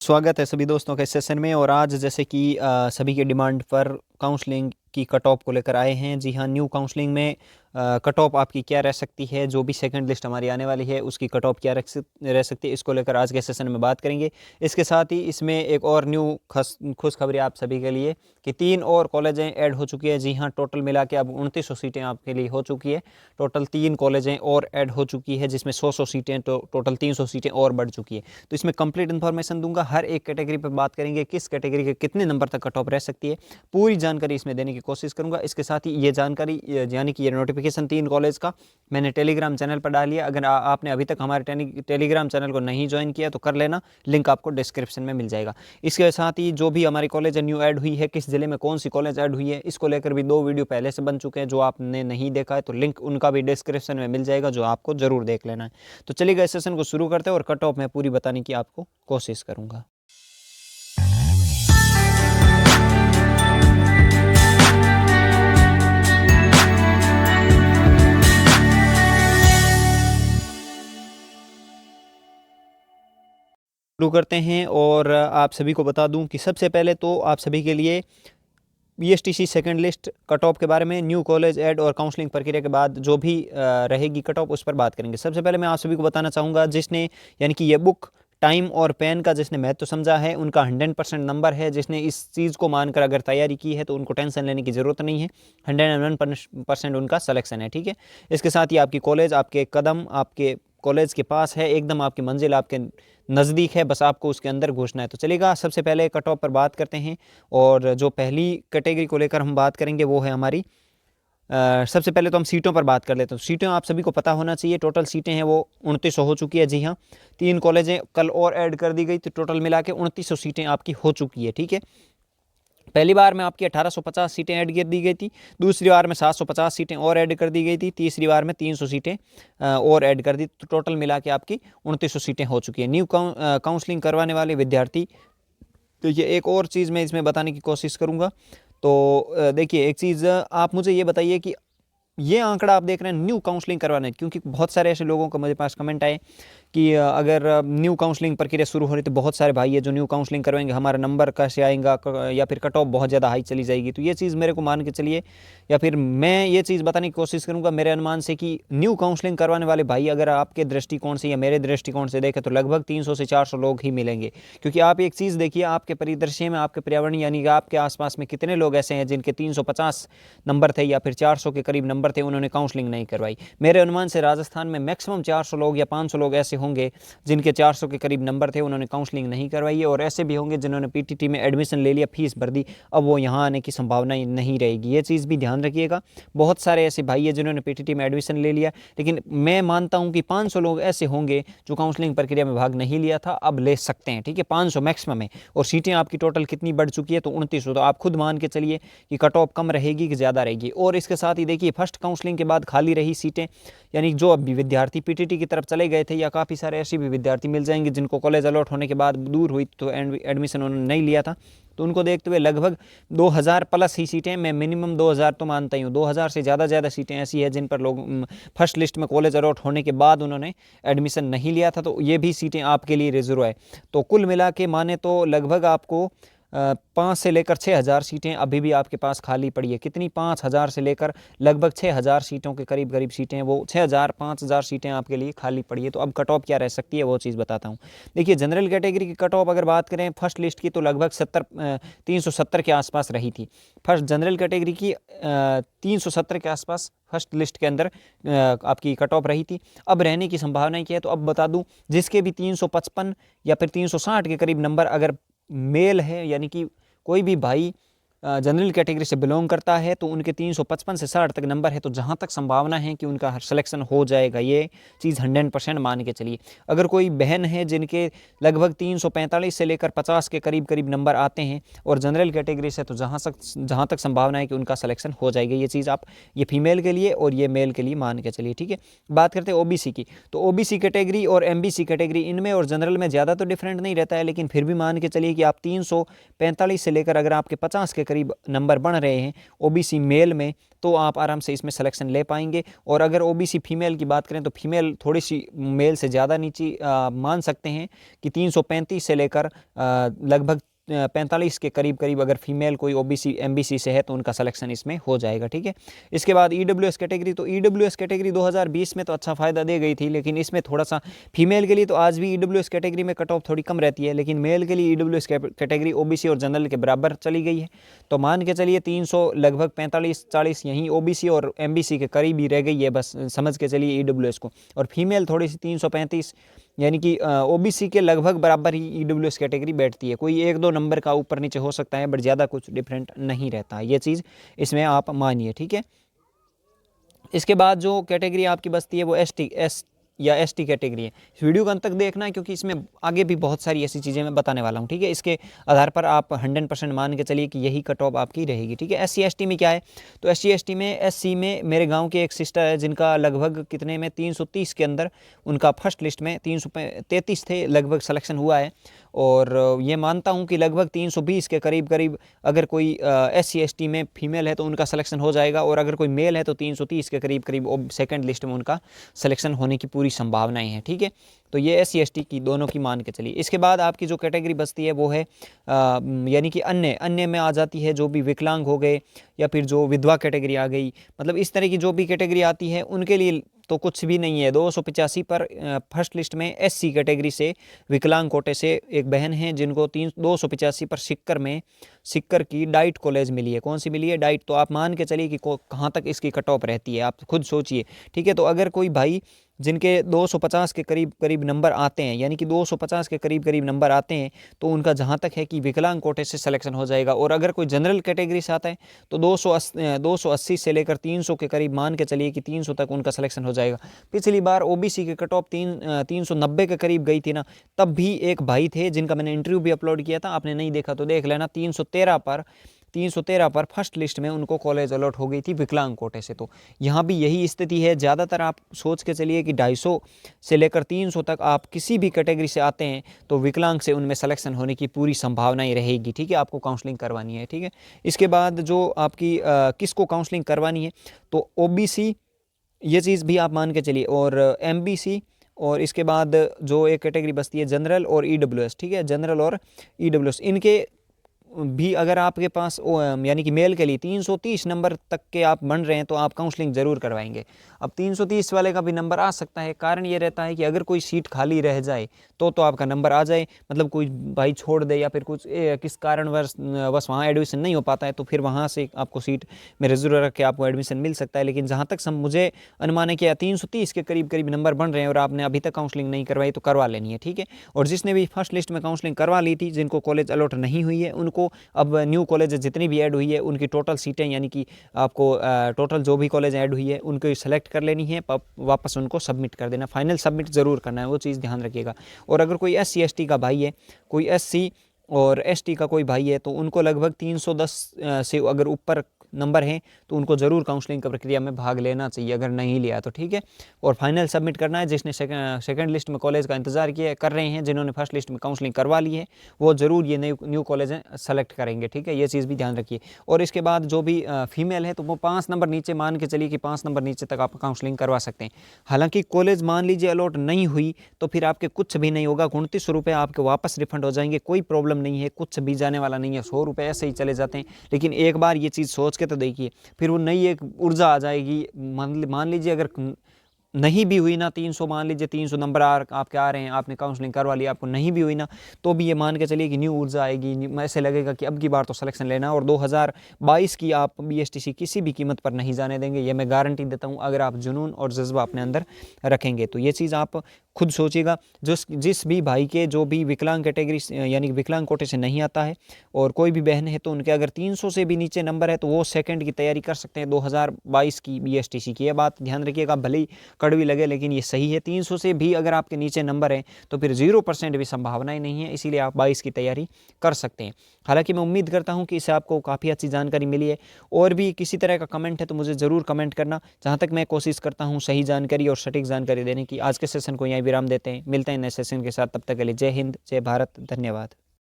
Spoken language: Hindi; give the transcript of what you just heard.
स्वागत है सभी दोस्तों का इस सेशन में। और आज जैसे कि सभी की डिमांड पर काउंसलिंग की कट ऑफ को लेकर आए हैं। जी हाँ, न्यू काउंसलिंग में कट ऑफ आपकी क्या रह सकती है, जो भी सेकंड लिस्ट हमारी आने वाली है उसकी कट ऑफ क्या रह सकती है, इसको लेकर आज के सेशन में बात करेंगे। इसके साथ ही इसमें एक और न्यू खुशखबरी आप सभी के लिए कि 3 और कॉलेजें ऐड हो चुकी है। जी हाँ, टोटल मिला के अब 2900 सीटें आपके लिए हो चुकी है। टोटल 3 कॉलेजें और ऐड हो चुकी है, जिसमें 100 सीटें, तो टोटल 300 सीटें और बढ़ चुकी है। तो इसमें कंप्लीट इन्फॉर्मेशन दूंगा, हर एक कैटेगरी पर बात करेंगे, किस कैटेगरी के कितने नंबर तक कट ऑफ रह सकती है, पूरी जानकारी इसमें देने की कोशिश करूंगा। इसके साथ ही ये जानकारी यानी कि ये नोटिफिकेशन 3 कॉलेज का मैंने टेलीग्राम चैनल पर डाल लिया। अगर आपने अभी तक हमारे टेलीग्राम चैनल को नहीं ज्वाइन किया तो कर लेना, लिंक आपको डिस्क्रिप्शन में मिल जाएगा। इसके साथ ही जो भी हमारी कॉलेज न्यू ऐड हुई है, किस जिले में कौन सी कॉलेज ऐड हुई है, इसको लेकर भी 2 वीडियो पहले से बन चुके हैं। जो आपने नहीं देखा है तो लिंक उनका भी डिस्क्रिप्शन में मिल जाएगा, जो आपको जरूर देख लेना है। तो चलिए इस सेशन को शुरू करते हैं और कट ऑफ में पूरी बताने की आपको कोशिश करूंगा। शुरू करते हैं और आप सभी को बता दूं कि सबसे पहले तो आप सभी के लिए BSTC second list cut off के बारे में, न्यू कॉलेज ऐड और काउंसलिंग प्रक्रिया के बाद जो भी रहेगी कट ऑफ, उस पर बात करेंगे। सबसे पहले मैं आप सभी को बताना चाहूँगा, जिसने यानी कि ये बुक टाइम और पेन का जिसने महत्व समझा है उनका 100% नंबर है। जिसने इस चीज़ को मानकर अगर तैयारी की है तो उनको टेंशन लेने की ज़रूरत नहीं है। 101% उनका सिलेक्शन है। ठीक है, इसके साथ ही आपकी कॉलेज आपके कदम आपके कॉलेज के पास है, एकदम आपकी मंजिल आपके नज़दीक है, बस आपको उसके अंदर घुसना है। तो चलेगा, सबसे पहले कट ऑफ पर बात करते हैं। और जो पहली कैटेगरी को लेकर हम बात करेंगे वो है हमारी सबसे पहले तो हम सीटों पर बात कर लेते हैं। तो सीटें आप सभी को पता होना चाहिए, टोटल सीटें हैं वो 2900 हो चुकी है। जी हाँ, 3 कॉलेजें कल और ऐड कर दी गई, तो टोटल मिला के 2900 सीटें आपकी हो चुकी है। ठीक है, पहली बार में आपकी 1850 सीटें ऐड कर दी गई थी, दूसरी बार में 750 सीटें और ऐड कर दी गई थी, तीसरी बार में 300 सीटें और ऐड कर दी, तो टोटल मिला के आपकी 2900 सीटें हो चुकी है। न्यू काउंसलिंग करवाने वाले विद्यार्थी, तो ये एक और चीज़ मैं इसमें बताने की कोशिश करूँगा। तो देखिए, एक चीज़ आप मुझे ये बताइए कि ये आंकड़ा आप देख रहे हैं न्यू काउंसलिंग करवाने, क्योंकि बहुत सारे ऐसे लोगों को मेरे पास कमेंट आए कि अगर न्यू काउंसलिंग प्रक्रिया शुरू हो रही तो बहुत सारे भाई है जो न्यू काउंसलिंग करवाएंगे, हमारा नंबर कैसे आएगा, या फिर कट ऑफ बहुत ज़्यादा हाई चली जाएगी। तो ये चीज़ मेरे को मान के चलिए, या फिर मैं ये चीज़ बताने की कोशिश करूँगा मेरे अनुमान से कि न्यू काउंसलिंग करवाने वाले भाई अगर आपके दृष्टिकोण से या मेरे दृष्टिकोण से देखें तो लगभग 300 से 400 लोग ही मिलेंगे। क्योंकि आप एक चीज़ देखिए, आपके परिदृश्य में, आपके पर्यावरण यानी कि आपके आसपास में कितने लोग ऐसे हैं जिनके 350 नंबर थे या फिर 400 के करीब नंबर थे, उन्होंने काउंसलिंग नहीं करवाई। मेरे अनुमान से राजस्थान में मैक्सिमम 400 लोग या 500 लोग ऐसे होंगे जिनके 400 के करीब नंबर थे, उन्होंने काउंसलिंग नहीं करवाई है। और ऐसे भी होंगे जिन्होंने पीटीटी में एडमिशन ले लिया, फीस भर दी, अब वो यहाँ आने की संभावना नहीं रहेगी। ये चीज़ भी ध्यान रखिएगा। बहुत सारे ऐसे भाई है जिन्होंने पीटीटी में एडमिशन ले लिया, लेकिन मैं मानता हूँ कि 500 लोग ऐसे होंगे जो काउंसलिंग प्रक्रिया में भाग नहीं लिया था, अब ले सकते हैं। ठीक है, 500 मैक्सिमम है। और सीटें आपकी टोटल कितनी बढ़ चुकी है, तो 2900। तो आप खुद मान के चलिए कि कट ऑफ कम रहेगी कि ज़्यादा रहेगी। और इसके साथ ही देखिए, फर्स्ट काउंसलिंग के बाद खाली रही सीटें, यानी जो अभी विद्यार्थी पीटीटी की तरफ चले गए थे, या काफ़ी सारे ऐसे भी विद्यार्थी मिल जाएंगे जिनको कॉलेज अलॉट होने के बाद दूर हुई तो एडमिशन उन्होंने नहीं लिया था, तो उनको देखते हुए लगभग 2000 प्लस ही सीटें, मैं मिनिमम 2000 तो मानता ही हूँ, 2000 से ज़्यादा सीटें ऐसी है जिन पर लोग फर्स्ट लिस्ट में कॉलेज अलॉट होने के बाद उन्होंने एडमिशन नहीं लिया था, तो ये भी सीटें आपके लिए रिजर्व है। तो कुल मिला के माने तो लगभग आपको 5 से लेकर 6000 सीटें अभी भी आपके पास खाली पड़ी है। कितनी? 5000 से लेकर लगभग 6000 सीटों के करीब सीटें, वो 6000 5000 सीटें आपके लिए खाली पड़ी है। तो अब कट ऑफ क्या रह सकती है वो चीज़ बताता हूँ। देखिए, जनरल कैटेगरी की कट ऑफ अगर बात करें फर्स्ट लिस्ट की, तो लगभग 370 के आसपास रही थी। फर्स्ट जनरल कैटेगरी की 370 के आसपास फर्स्ट लिस्ट के अंदर आपकी कट ऑफ रही थी। अब रहने की संभावना क्या है, तो अब बता दूं, जिसके भी 355 या फिर 360 के करीब नंबर अगर मेल है, यानी कि कोई भी भाई जनरल कैटेगरी से बिलोंग करता है, तो उनके 355 से 60 तक नंबर है, तो जहाँ तक संभावना है कि उनका सिलेक्शन हो जाएगा, ये चीज़ 100% मान के चलिए। अगर कोई बहन है जिनके लगभग 345 से लेकर 50 के करीब नंबर आते हैं और जनरल कैटेगरी से, तो जहाँ तक संभावना है कि उनका सिलेक्शन हो जाएगा। ये चीज़ आप ये फीमेल के लिए और ये मेल के लिए मान के चलिए। ठीक है, बात करते हैं ओबीसी की। तो ओबीसी कैटेगरी और एमबीसी कैटेगरी, इनमें और जनरल में ज़्यादा तो डिफरेंट नहीं रहता है, लेकिन फिर भी मान के चलिए कि आप 345 से लेकर अगर आपके 50 के करीब नंबर बन रहे हैं ओबीसी मेल में, तो आप आराम से इसमें सिलेक्शन ले पाएंगे। और अगर ओबीसी फीमेल की बात करें तो फीमेल थोड़ी सी मेल से ज़्यादा नीचे मान सकते हैं कि 335 से लेकर लगभग 45 के करीब करीब अगर फीमेल कोई ओबीसी एमबीसी से है तो उनका सिलेक्शन इसमें हो जाएगा, ठीक है। इसके बाद ईडब्ल्यूएस कैटेगरी, तो ईडब्ल्यूएस कैटेगरी 2020 में तो अच्छा फ़ायदा दे गई थी, लेकिन इसमें थोड़ा सा फीमेल के लिए तो आज भी ईडब्ल्यूएस कैटेगरी में कट ऑफ थोड़ी कम रहती है, लेकिन मेल के लिए ईडब्ल्यूएस कैटेगरी ओबीसी और जनरल के बराबर चली गई है। तो मान के चलिए 300 लगभग 45-40 यहीं ओबीसी और एमबीसी के करीब ही रह गई है, बस समझ के चलिए ईडब्ल्यूएस को। और फीमेल थोड़ी सी 335 यानी कि ओबीसी के लगभग बराबर ही ईडब्ल्यूएस कैटेगरी बैठती है। कोई 1-2 नंबर का ऊपर नीचे हो सकता है, बट ज़्यादा कुछ डिफरेंट नहीं रहता है, ये चीज़ इसमें आप मानिए, ठीक है। इसके बाद जो कैटेगरी आपकी बचती है वो एसटी कैटेगरी है। इस वीडियो को अंत तक देखना है, क्योंकि इसमें आगे भी बहुत सारी ऐसी चीज़ें मैं बताने वाला हूँ, ठीक है। इसके आधार पर आप 100% मान के चलिए कि यही कट ऑफ आपकी रहेगी, ठीक है। एससी एसटी में क्या है, तो एससी में एससी में मेरे गांव के एक सिस्टर है जिनका लगभग कितने में 330 के अंदर उनका फर्स्ट लिस्ट में 333 थे लगभग सिलेक्शन हुआ है। और ये मानता हूँ कि लगभग 320 के करीब करीब अगर कोई एससी एसटी में फीमेल है तो उनका सिलेक्शन हो जाएगा, और अगर कोई मेल है तो 330 के करीब करीब सेकंड लिस्ट में उनका सिलेक्शन होने की पूरी संभावनाएं हैं, ठीक है। तो ये एससी एसटी की दोनों की मान के चलिए। इसके बाद आपकी जो कैटेगरी बचती है वो है यानी कि अन्य में आ जाती है जो भी विकलांग हो गए या फिर जो विधवा कैटेगरी आ गई, मतलब इस तरह की जो भी कैटेगरी आती है उनके लिए तो कुछ भी नहीं है। 285 पर फर्स्ट लिस्ट में एससी कैटेगरी से विकलांग कोटे से एक बहन है जिनको 285 पर सिक्कर की डाइट कॉलेज मिली है। कौन सी मिली है? डाइट। तो आप मान के चलिए कि कहाँ तक इसकी कट ऑफ रहती है, आप खुद सोचिए, ठीक है। तो अगर कोई भाई जिनके 250 के करीब करीब नंबर आते हैं, यानी कि 250 के करीब करीब नंबर आते हैं, तो उनका जहाँ तक है कि विकलांग कोटे से सिलेक्शन हो जाएगा। और अगर कोई जनरल कैटेगरी से आता है तो 280 से लेकर 300 के करीब मान के चलिए कि 300 तक उनका सिलेक्शन हो जाएगा। पिछली बार ओबीसी की कट ऑफ 390 के करीब गई थी ना, तब भी एक भाई थे जिनका मैंने इंटरव्यू भी अपलोड किया था, आपने नहीं देखा तो देख लेना। 313 पर फर्स्ट लिस्ट में उनको कॉलेज अलॉट हो गई थी विकलांग कोटे से। तो यहाँ भी यही स्थिति है। ज़्यादातर आप सोच के चलिए कि 250 से लेकर 300 तक आप किसी भी कैटेगरी से आते हैं तो विकलांग से उनमें सिलेक्शन होने की पूरी संभावनाएं रहेगी, ठीक है। आपको काउंसलिंग करवानी है, ठीक है। इसके बाद जो आपकी किसको काउंसलिंग करवानी है, तो ओबीसी, ये चीज़ भी आप मान के चलिए, और एमबीसी, और इसके बाद जो एक कैटेगरी बचती है जनरल और ईडब्ल्यूएस, ठीक है। जनरल और ईडब्ल्यूएस, इनके भी अगर आपके पास यानी कि मेल के लिए 330 नंबर तक के आप बन रहे हैं तो आप काउंसलिंग ज़रूर करवाएंगे। अब 330 वाले का भी नंबर आ सकता है, कारण ये रहता है कि अगर कोई सीट खाली रह जाए तो आपका नंबर आ जाए, मतलब कोई भाई छोड़ दे या फिर कुछ किस कारणवश वहाँ एडमिशन नहीं हो पाता है, तो फिर वहाँ से आपको सीट में रिजर्व रख के आपको एडमिशन मिल सकता है। लेकिन जहाँ तक मुझे अनुमान है कि 330 के करीब करीब नंबर बन रहे हैं और आपने अभी तक काउंसलिंग नहीं करवाई तो करवा लेनी है, ठीक है। और जिसने भी फर्स्ट लिस्ट में काउंसलिंग करवा ली थी, जिनको कॉलेज अलॉट नहीं हुई है, उनको अब न्यू कॉलेज जितनी भी ऐड हुई है उनकी टोटल सीटें, यानी कि आपको टोटल जो भी कॉलेज ऐड हुई है उनको सेलेक्ट कर लेनी है, वापस उनको सबमिट कर देना, फाइनल सबमिट ज़रूर करना है, वो चीज़ ध्यान रखिएगा। और अगर कोई SC ST का भाई है, कोई SC और ST का कोई भाई है, तो उनको लगभग 310 से अगर ऊपर नंबर हैं तो उनको ज़रूर काउंसलिंग की प्रक्रिया में भाग लेना चाहिए, अगर नहीं लिया तो, ठीक है। और फाइनल सबमिट करना है। जिसने सेकंड लिस्ट में कॉलेज का इंतजार किया कर रहे हैं, जिन्होंने फर्स्ट लिस्ट में काउंसलिंग करवा ली है, वो ज़रूर ये न्यू कॉलेज सेलेक्ट करेंगे, ठीक है। ये चीज़ भी ध्यान रखिए। और इसके बाद जो भी फीमेल है तो वो 5 नंबर नीचे, मान के चलिए कि 5 नंबर नीचे तक आप काउंसलिंग करवा सकते हैं। हालांकि कॉलेज मान लीजिए अलॉट नहीं हुई तो फिर आपके कुछ भी नहीं होगा, 29 रुपये आपके वापस रिफंड हो जाएंगे, कोई प्रॉब्लम नहीं है, कुछ भी जाने वाला नहीं है, 100 रुपये ऐसे ही चले जाते हैं। लेकिन एक बार ये चीज़ सोच के तो देखिए, फिर वो नई एक ऊर्जा आ जाएगी। मान लीजिए अगर नहीं भी हुई ना 300, मान लीजिए 300 नंबर आपके आ रहे हैं, आपने काउंसलिंग करवा लिया, आपको नहीं भी हुई ना, तो भी ये मान के चलिए कि न्यू ऊर्जा आएगी, ऐसे लगेगा कि अब की बार तो सिलेक्शन लेना। और 2022 की आप BSTC किसी भी कीमत पर नहीं जाने देंगे, ये मैं गारंटी देता हूँ, अगर आप जुनून और जज्बा अपने अंदर रखेंगे तो। ये चीज़ आप खुद सोचिएगा। जिस भी भाई के जो भी विकलांग कैटेगरी यानी कि विकलांग कोटे से नहीं आता है, और कोई भी बहन है तो उनके अगर 300 से भी नीचे नंबर है तो वो सेकंड की तैयारी कर सकते हैं 2022 की BSTC की। ये बात ध्यान रखिएगा, भले ही कड़वी लगे लेकिन ये सही है। 300 से भी अगर आपके नीचे नंबर है तो फिर 0% भी संभावनाएं नहीं है, इसीलिए आप 22 की तैयारी कर सकते हैं। हालांकि मैं उम्मीद करता हूं कि इससे आपको काफ़ी अच्छी जानकारी मिली है। और भी किसी तरह का कमेंट है तो मुझे ज़रूर कमेंट करना, जहां तक मैं कोशिश करता हूं सही जानकारी और सटीक जानकारी देने की। आज के सेशन को यहीं विराम देते हैं, मिलते हैं नए सेशन के साथ, तब तक के लिए जय हिंद, जय भारत, धन्यवाद।